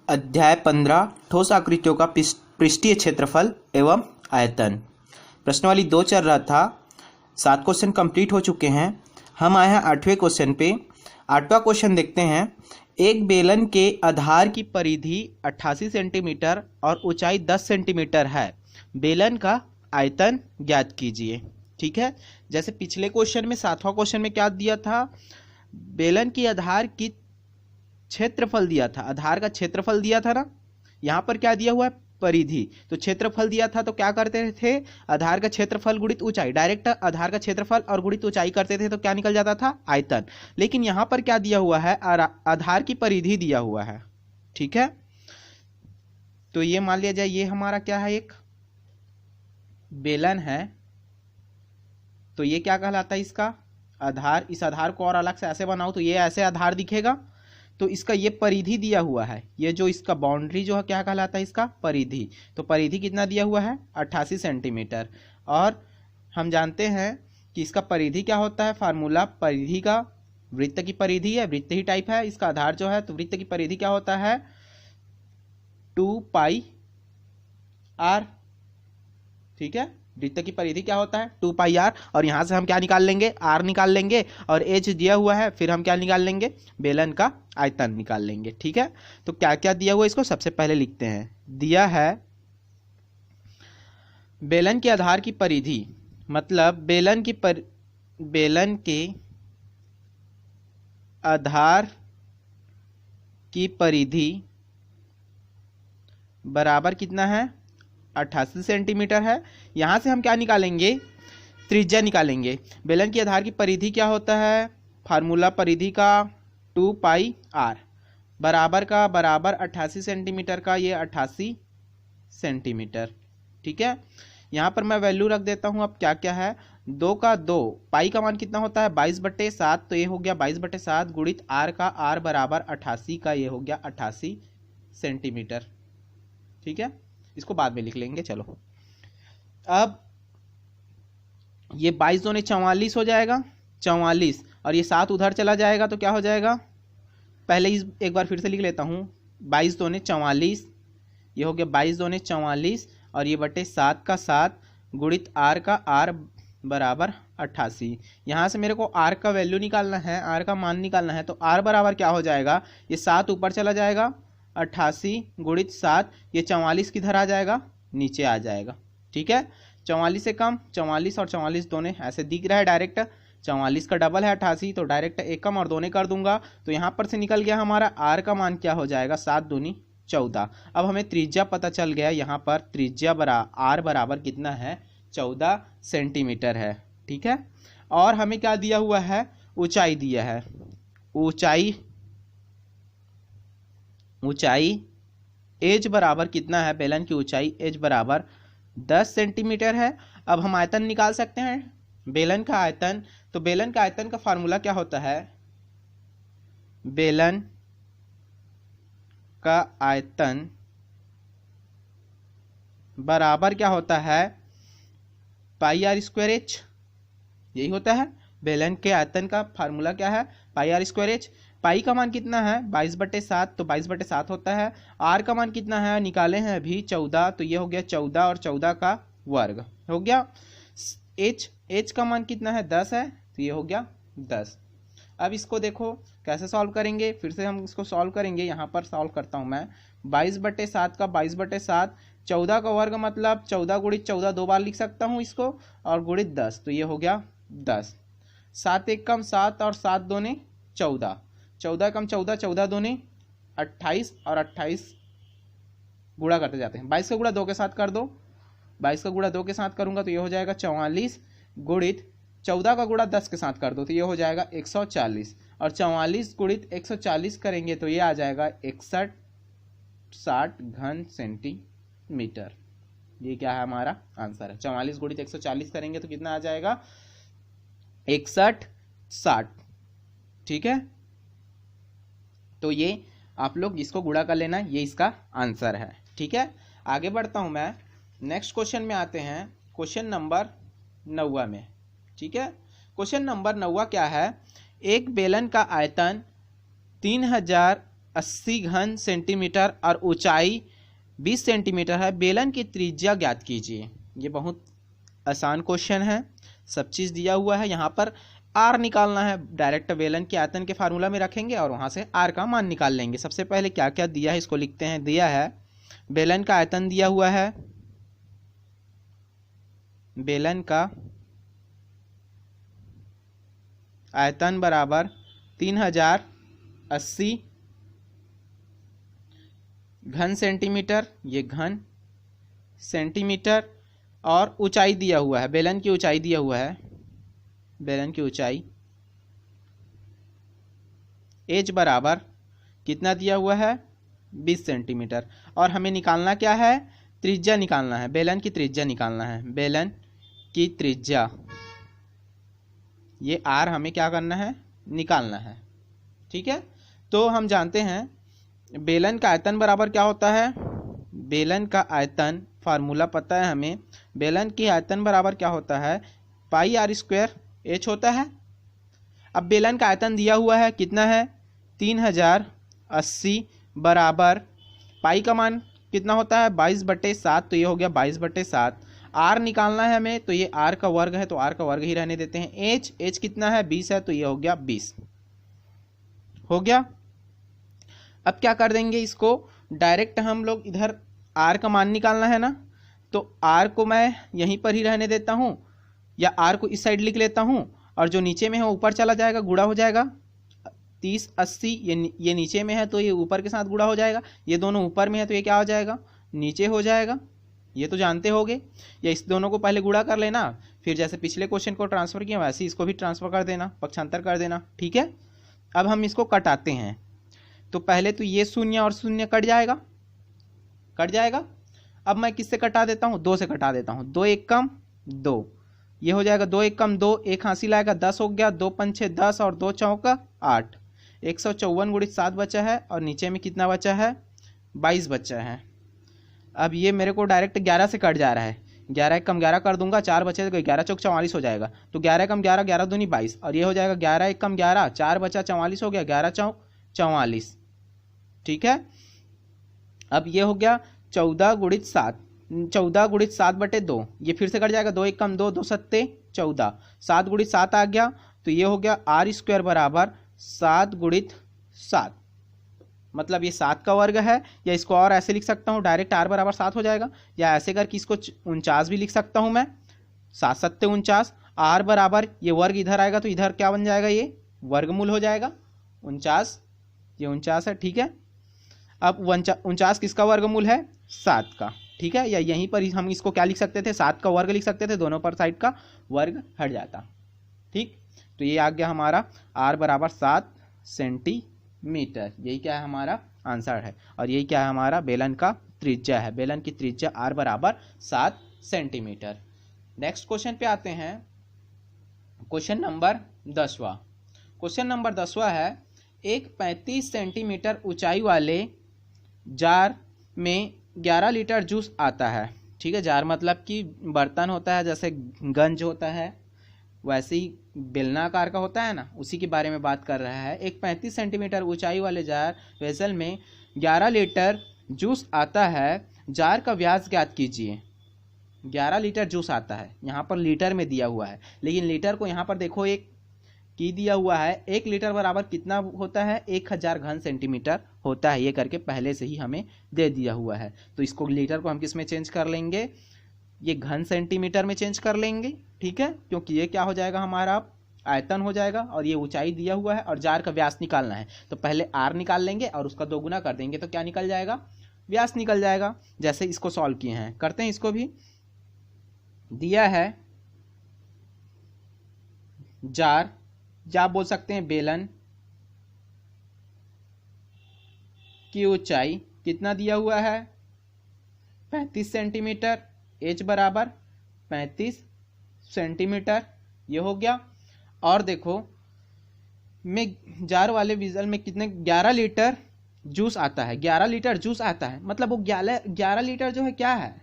अध्याय 15 ठोस आकृतियों का पृष्ठीय क्षेत्रफल एवं आयतन। प्रश्नावली 2 चल रहा था। 7 क्वेश्चन कंप्लीट हो चुके हैं। हम आए हैं 8वें क्वेश्चन पे। 8वां क्वेश्चन देखते हैं। एक बेलन के आधार की परिधि 88 सेंटीमीटर और ऊंचाई 10 सेंटीमीटर है। बेलन का आयतन ज्ञात कीजिए। ठीक है, जैसे पिछले क्वेश्चन में 7वां क्वेश्चन में क्या दिया था, बेलन की आधार की क्षेत्रफल दिया था, आधार का क्षेत्रफल दिया था ना। यहाँ पर क्या दिया हुआ है, परिधि। तो क्षेत्रफल दिया था तो क्या करते थे, आधार का क्षेत्रफल गुणित ऊंचाई, डायरेक्ट आधार का क्षेत्रफल और गुणित ऊंचाई करते थे तो क्या निकल जाता था, आयतन। लेकिन यहाँ पर क्या दिया हुआ है, आधार की परिधि दिया हुआ है। ठीक है, तो ये मान लिया जाए ये हमारा क्या है, एक बेलन है। तो ये क्या कहलाता है, इसका आधार। इस आधार को और अलग से ऐसे बनाओ तो ये ऐसे आधार दिखेगा। तो इसका ये परिधि दिया हुआ है, ये जो इसका बाउंड्री जो है क्या कहलाता है, इसका परिधि। तो परिधि कितना दिया हुआ है, 88 सेंटीमीटर। और हम जानते हैं कि इसका परिधि क्या होता है, फार्मूला परिधि का, वृत्त की परिधि है, वृत्त ही टाइप है इसका आधार जो है। तो वृत्त की परिधि क्या होता है, 2 पाई आर। ठीक है, वृत्त की परिधि क्या होता है, 2 पाई आर। और यहां से हम क्या निकाल लेंगे, आर निकाल लेंगे। और एच दिया हुआ है, फिर हम क्या निकाल लेंगे, बेलन का आयतन निकाल लेंगे। ठीक है, तो क्या क्या दिया हुआ है इसको सबसे पहले लिखते हैं। दिया है बेलन के आधार की परिधि, मतलब बेलन के आधार की परिधि बराबर कितना है, 88 सेंटीमीटर है। यहां से हम क्या निकालेंगे, त्रिज्या निकालेंगे। बेलन की आधार की परिधि क्या होता है, फार्मूला परिधि का 2 पाई आर, बराबर का बराबर 88 सेंटीमीटर का, ये 88 सेंटीमीटर। ठीक है, यहां पर मैं वैल्यू रख देता हूं। अब क्या क्या है, 2 का 2, पाई का मान कितना होता है, 22/7। तो ये हो गया 22/7 गुणित आर का, आर बराबर 88 का, ये हो गया 88 सेंटीमीटर। ठीक है, इसको बाद में लिख लेंगे। चलो, अब ये 22 दूने 44 हो जाएगा, 44। और ये 7 उधर चला जाएगा तो क्या हो जाएगा, पहले इस एक बार फिर से लिख लेता हूँ। 22 दूने 44, ये हो गया 22 दूने 44। और ये बटे 7 का 7 गुणित आर का, आर बराबर 88। यहाँ से मेरे को आर का वैल्यू निकालना है, आर का मान निकालना है। तो आर बराबर क्या हो जाएगा, ये 7 ऊपर चला जाएगा, 88 गुणित 7, ये 44 किधर आ जाएगा, नीचे आ जाएगा। ठीक है, 44 से कम, 44 और 44 दोनों ऐसे दिख रहा है डायरेक्ट। 44 का डबल है 88, तो डायरेक्ट एक कम और दोनों कर दूंगा। तो यहाँ पर से निकल गया हमारा आर का मान क्या हो जाएगा, 7 दूनी 14। अब हमें त्रिज्या पता चल गया, यहाँ पर त्रिज्या आर बराबर कितना है, 14 सेंटीमीटर है। ठीक है, और हमें क्या दिया हुआ है, ऊंचाई दिया है। ऊंचाई एज बराबर कितना है, बेलन की ऊंचाई एज बराबर 10 सेंटीमीटर है। अब हम आयतन निकाल सकते हैं, बेलन का आयतन। तो बेलन का आयतन का फार्मूला क्या होता है, बेलन का आयतन बराबर क्या होता है, पाई आर स्क्वायर एच। यही होता है बेलन के आयतन का फार्मूला, क्या है, पाई आर स्क्वायर एच। पाई का मान कितना है, 22/7, तो 22/7 होता है। आर का मान कितना है, निकाले हैं अभी, 14। तो ये हो गया 14 और 14 का वर्ग हो गया। एच का मान कितना है, 10 है, तो ये हो गया 10। अब इसको देखो कैसे सॉल्व करेंगे, फिर से हम इसको सॉल्व करेंगे। यहाँ पर सॉल्व करता हूँ मैं। 22/7 का 22/7, 14 का वर्ग मतलब 14 गुणित 14, 2 बार लिख सकता हूँ इसको, और गुणित 10, तो ये हो गया 10। 7 एक कम 7 और 7 दूने 14, 14 कम 14, 14 दूने 28 और 28 गुणा करते जाते हैं। 22 का गुणा 2 के साथ कर दो, 22 का गुणा 2 के साथ करूंगा तो ये हो जाएगा 44 गुणित 14 का गुणा 10 के साथ कर दो तो ये हो जाएगा 140। और 44 गुणित 140 करेंगे तो ये आ जाएगा 6160 घन सेंटीमीटर। ये क्या है, हमारा आंसर है। 44 गुणित 140 करेंगे तो कितना आ जाएगा, 6160। ठीक है, तो ये आप लोग इसको गुणा कर लेना, ये इसका आंसर है। ठीक है, आगे बढ़ता हूं मैं। नेक्स्ट क्वेश्चन में आते हैं, क्वेश्चन नंबर 9 में। ठीक है, क्वेश्चन नंबर 9 क्या है, एक बेलन का आयतन 3000 80 घन सेंटीमीटर और ऊंचाई 20 सेंटीमीटर है, बेलन की त्रिज्या ज्ञात कीजिए। ये बहुत आसान क्वेश्चन है, सब चीज़ दिया हुआ है। यहाँ पर आर निकालना है, डायरेक्ट बेलन के आयतन के फार्मूला में रखेंगे और वहाँ से आर का मान निकाल लेंगे। सबसे पहले क्या क्या दिया है इसको लिखते हैं। दिया है बेलन का आयतन दिया हुआ है, बेलन का आयतन बराबर 3080 घन सेंटीमीटर, ये घन सेंटीमीटर, और ऊंचाई दिया हुआ है, बेलन की ऊंचाई दिया हुआ है, बेलन की ऊंचाई एच बराबर कितना दिया हुआ है 20 सेंटीमीटर। और हमें निकालना क्या है, त्रिज्या निकालना है, बेलन की त्रिज्या निकालना है, बेलन की त्रिज्या। ये आर हमें क्या करना है, निकालना है। ठीक है, तो हम जानते हैं बेलन का आयतन बराबर क्या होता है, बेलन का आयतन फार्मूला पता है हमें, बेलन की आयतन बराबर क्या होता है, पाई आर स्क्वायर एच होता है। अब बेलन का आयतन दिया हुआ है कितना है 3080 बराबर पाई का मान कितना होता है 22/7, तो ये हो गया 22/7। आर निकालना है हमें, तो ये आर का वर्ग है, तो आर का वर्ग ही रहने देते हैं। एच कितना है 20 है, तो ये हो गया 20 हो गया। अब क्या कर देंगे, इसको डायरेक्ट हम लोग इधर आर का मान निकालना है ना, तो आर को मैं यहीं पर ही रहने देता हूँ, या आर को इस साइड लिख लेता हूँ, और जो नीचे में है ऊपर चला जाएगा, गुणा हो जाएगा। 3080 ये नीचे में है तो ये ऊपर के साथ गुणा हो जाएगा, ये दोनों ऊपर में है तो ये क्या हो जाएगा, नीचे हो जाएगा। ये तो जानते होगे, या इस दोनों को पहले गुणा कर लेना, फिर जैसे पिछले क्वेश्चन को ट्रांसफर किया वैसे इसको भी ट्रांसफर कर देना, पक्षांतर कर देना। ठीक है, अब हम इसको कटाते हैं, तो पहले तो ये शून्य और शून्य कट जाएगा, कट जाएगा। अब मैं किससे कटा देता हूँ, 2 से कटा देता हूँ, 2 एक कम 2, ये हो जाएगा 2 एक कम 2, एक हासिल आएगा 10 हो गया, 2 पंच 10 और 2 चौका 8, 154 गुणित 7 बचा है, और नीचे में कितना बचा है 22 बचा है। अब ये मेरे को डायरेक्ट 11 से कट जा रहा है, 11 एक कम 11 कर दूंगा, 4 बचे तो 11 चौक 44 हो जाएगा, तो 11 कम 11 11 दूनी 22, और ये हो जाएगा 11 एक कम 11, 4 बचा 44 हो गया, 11 चौक 44। ठीक है, अब ये हो गया 14 गुणित 7, 14 गुणित 7/2, ये फिर से कट जाएगा, 2 एक कम 2, 2 सत्ते 14, 7 गुणित 7 आ गया, तो ये हो गया आर स्क्वायर बराबर 7 गुणित 7, मतलब ये 7 का वर्ग है। या इसको और ऐसे लिख सकता हूँ, डायरेक्ट आर बराबर 7 हो जाएगा, या ऐसे करके इसको 49 भी लिख सकता हूँ मैं, 7 सत्ते 49, आर बराबर ये वर्ग इधर आएगा तो इधर क्या बन जाएगा, ये वर्गमूल हो जाएगा 49, ये 49 है। ठीक है, अब 49 किसका वर्गमूल है 7 का। ठीक है, या यहीं पर हम इसको क्या लिख सकते थे, 7 का वर्ग लिख सकते थे, दोनों पर साइड का वर्ग हट जाता। ठीक, तो ये आ गया हमारा आर बराबर 7 सेंटीमीटर, यही क्या है हमारा आंसर है। और यही क्या है हमारा बेलन का त्रिज्या है, बेलन की त्रिज्या आर बराबर 7 सेंटीमीटर। नेक्स्ट क्वेश्चन पे आते हैं, क्वेश्चन नंबर 10वां। क्वेश्चन नंबर 10वां है, एक 35 सेंटीमीटर ऊंचाई वाले जार में 11 लीटर जूस आता है। ठीक है, जार मतलब कि बर्तन होता है, जैसे गंज होता है वैसे ही बेलनाकार का होता है ना, उसी के बारे में बात कर रहा है। एक 35 सेंटीमीटर ऊंचाई वाले जार वेसल में 11 लीटर जूस आता है, जार का व्यास ज्ञात कीजिए। 11 लीटर जूस आता है, यहाँ पर लीटर में दिया हुआ है, लेकिन लीटर को यहाँ पर देखो एक की दिया हुआ है, 1 लीटर बराबर कितना होता है 1000 घन सेंटीमीटर होता है, ये करके पहले से ही हमें दे दिया हुआ है। तो इसको लीटर को हम किस में चेंज कर लेंगे, ये घन सेंटीमीटर में चेंज कर लेंगे। ठीक है, क्योंकि ये क्या हो जाएगा हमारा आयतन हो जाएगा, और ये ऊंचाई दिया हुआ है, और जार का व्यास निकालना है, तो पहले आर निकाल लेंगे और उसका 2 गुना कर देंगे, तो क्या निकल जाएगा, व्यास निकल जाएगा। जैसे इसको सॉल्व किए हैं, करते हैं इसको भी। दिया है जार, या आप बोल सकते हैं बेलन की ऊंचाई कितना दिया हुआ है 35 सेंटीमीटर, एच बराबर 35 सेंटीमीटर, ये हो गया। और देखो में जार वाले विजल में कितने 11 लीटर जूस आता है, 11 लीटर जूस आता है, मतलब वो 11 लीटर जो है क्या है,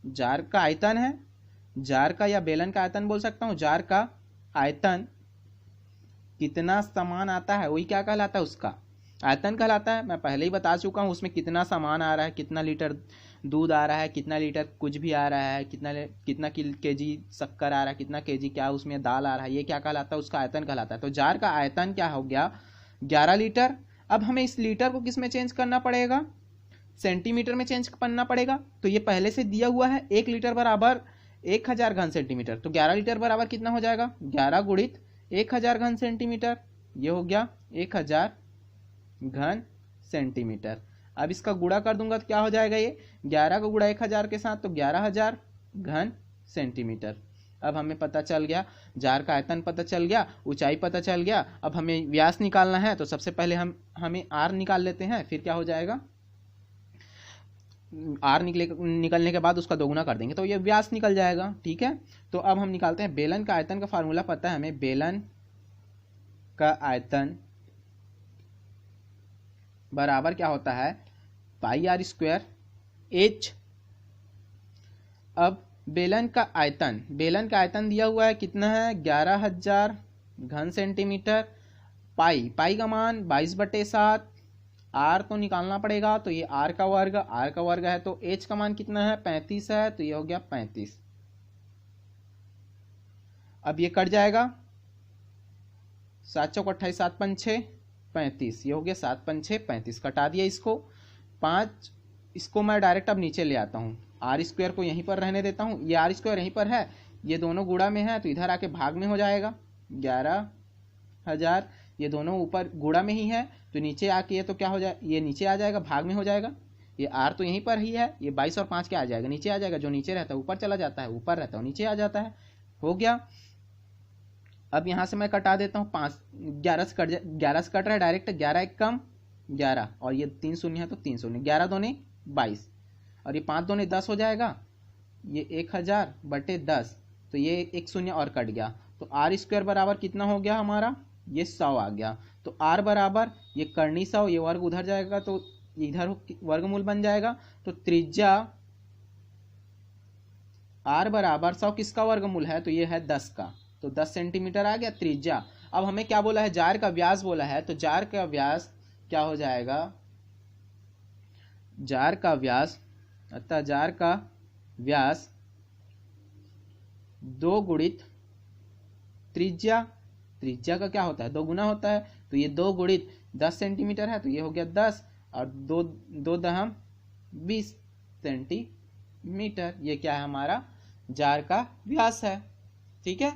जार का आयतन है, जार का या बेलन का आयतन बोल सकता हूँ, जार का आयतन कितना सामान आता है वही क्या कहलाता है उसका आयतन कहलाता है। मैं पहले ही बता चुका हूँ उसमें कितना सामान आ रहा है, कितना लीटर दूध आ रहा है, कितना लीटर कुछ भी आ रहा है, कितना केजी शक्कर आ रहा है, कितना केजी क्या उसमें दाल आ रहा है, ये क्या कहलाता है, उसका आयतन कहलाता है। तो जार का आयतन क्या हो गया, 11 लीटर। अब हमें इस लीटर को किस में चेंज करना पड़ेगा, सेंटीमीटर में चेंज करना पड़ेगा। तो ये पहले से दिया हुआ है 1 लीटर बराबर 1000 घन सेंटीमीटर। तो 11 लीटर बराबर कितना हो जाएगा, 11 गुणित 1000 घन सेंटीमीटर, ये हो गया 1000 घन सेंटीमीटर। अब इसका गुणा कर दूंगा तो क्या हो जाएगा, ये 11 को गुणा 1000 के साथ तो 11000 घन सेंटीमीटर। अब हमें पता चल गया, जार का आयतन पता चल गया, ऊंचाई पता चल गया। अब हमें व्यास निकालना है, तो सबसे पहले हमें आर निकाल लेते हैं, फिर क्या हो जाएगा, आर निकलने के बाद उसका दोगुना कर देंगे तो ये व्यास निकल जाएगा। ठीक है, तो अब हम निकालते हैं बेलन का आयतन का फार्मूला पता है हमें, बेलन का आयतन बराबर क्या होता है, पाई आर स्क्वायर एच। अब बेलन का आयतन दिया हुआ है कितना है, 11000 घन सेंटीमीटर। पाई का मान 22/7, आर तो निकालना पड़ेगा, तो ये आर का वर्ग है, तो एच का मान कितना है, 35 है, तो ये हो गया 35। अब ये कट जाएगा, 7 चौक 28, 7 पंच 6 35, ये हो गया 7 पंच 6 35, कटा दिया इसको 5। इसको मैं डायरेक्ट अब नीचे ले आता हूँ, आर स्क्वायर को यहीं पर रहने देता हूँ, ये आर स्क्वायर यहीं पर है, ये दोनों गुणा में है तो इधर आके भाग में हो जाएगा, 11000, ये दोनों ऊपर गुणा में ही है तो नीचे आके ये तो क्या हो जाए, ये नीचे आ जाएगा, भाग में हो जाएगा। ये आर तो यहीं पर ही है, ये 22 और 5 क्या आ जाएगा, नीचे आ जाएगा, जो नीचे रहता है ऊपर चला जाता है, ऊपर रहता है नीचे आ जाता है, हो गया। अब यहाँ से मैं कटा देता हूँ, 11 से कट रहा है डायरेक्ट, 11 एक कम 11, और ये 3 शून्य है तो 3 शून्य, 11 दूनी 22, और ये 5 दूनी 10 हो जाएगा, ये 1000/10, तो ये एक शून्य और कट गया, तो आर स्क्वायर बराबर कितना हो गया हमारा, ये 100 आ गया। तो आर बराबर ये करनी 100, ये वर्ग उधर जाएगा तो इधर वर्गमूल बन जाएगा, तो त्रिज्या आर बराबर 100 किसका वर्गमूल है, तो ये है 10 का, तो 10 सेंटीमीटर आ गया त्रिज्या। अब हमें क्या बोला है, जार का व्यास बोला है, तो जार का व्यास क्या हो जाएगा, जार का व्यास 2 गुणित त्रिज्या का क्या होता है, 2 गुना होता है, तो ये 2 गुणित 10 सेंटीमीटर है, तो ये हो गया 10, और 2 दहम 20 सेंटीमीटर, ये क्या है हमारा जार का व्यास है। ठीक है।